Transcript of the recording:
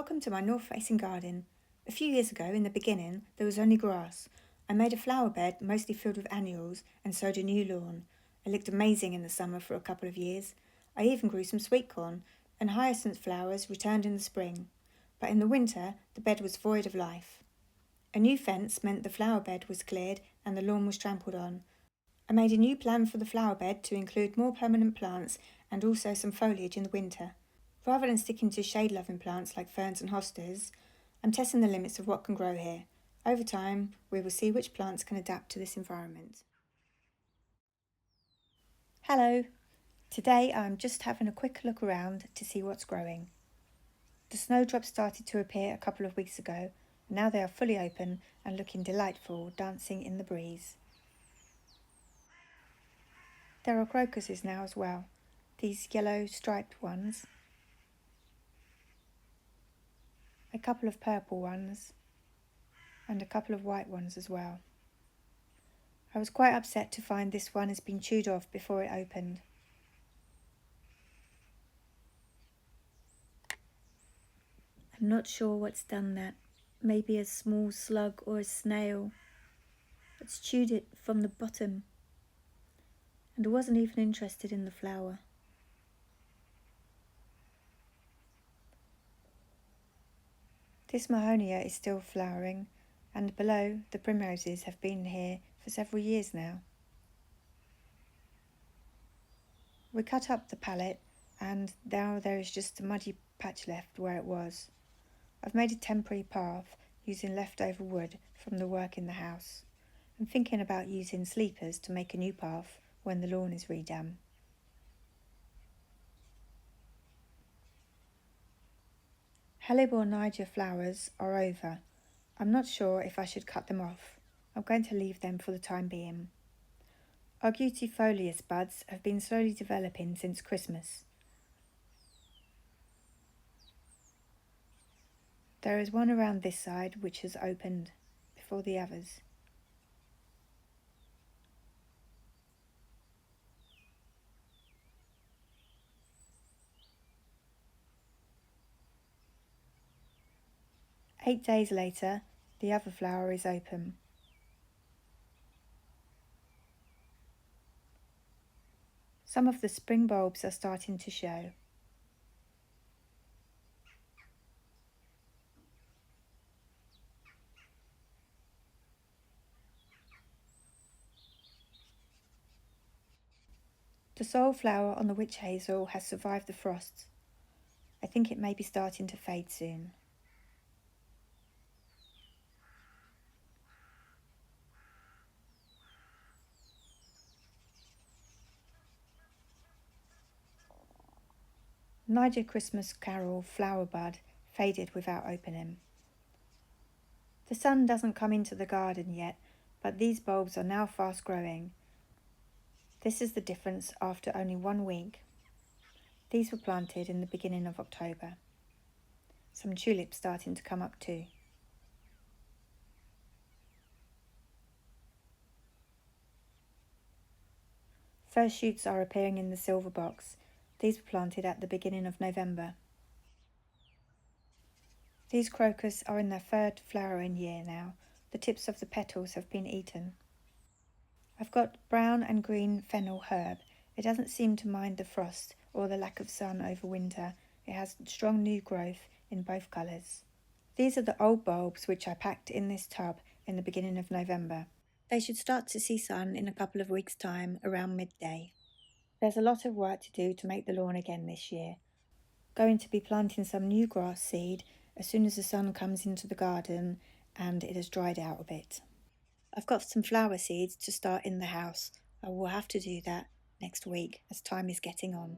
Welcome to my north-facing garden. A few years ago, in the beginning, there was only grass. I made a flower bed mostly filled with annuals and sowed a new lawn. It looked amazing in the summer for a couple of years. I even grew some sweet corn, and hyacinth flowers returned in the spring. But in the winter, the bed was void of life. A new fence meant the flower bed was cleared and the lawn was trampled on. I made a new plan for the flower bed to include more permanent plants and also some foliage in the winter. Rather than sticking to shade-loving plants like ferns and hostas, I'm testing the limits of what can grow here. Over time, we will see which plants can adapt to this environment. Hello! Today I'm just having a quick look around to see what's growing. The snowdrops started to appear a couple of weeks ago, and now they are fully open and looking delightful, dancing in the breeze. There are crocuses now as well, these yellow striped ones. A couple of purple ones, and a couple of white ones as well. I was quite upset to find this one has been chewed off before it opened. I'm not sure what's done that. Maybe a small slug or a snail. It's chewed it from the bottom. And I wasn't even interested in the flower. This Mahonia is still flowering, and below the primroses have been here for several years now. We cut up the palette, and now there is just a muddy patch left where it was. I've made a temporary path using leftover wood from the work in the house. I'm thinking about using sleepers to make a new path when the lawn is redone. Hellebore Niger flowers are over. I'm not sure if I should cut them off. I'm going to leave them for the time being. Argutifolius buds have been slowly developing since Christmas. There is one around this side which has opened before the others. Eight days later, the other flower is open. Some of the spring bulbs are starting to show. The sole flower on the witch hazel has survived the frosts. I think it may be starting to fade soon. Niger Christmas Carol flower bud faded without opening. The sun doesn't come into the garden yet, but these bulbs are now fast growing. This is the difference after only 1 week. These were planted in the beginning of October. Some tulips starting to come up too. First shoots are appearing in the silver box. These were planted at the beginning of November. These crocus are in their 3rd flowering year now. The tips of the petals have been eaten. I've got brown and green fennel herb. It doesn't seem to mind the frost or the lack of sun over winter. It has strong new growth in both colours. These are the old bulbs which I packed in this tub in the beginning of November. They should start to see sun in a couple of weeks' time, around midday. There's a lot of work to do to make the lawn again this year. Going to be planting some new grass seed as soon as the sun comes into the garden and it has dried out a bit. I've got some flower seeds to start in the house. I will have to do that next week as time is getting on.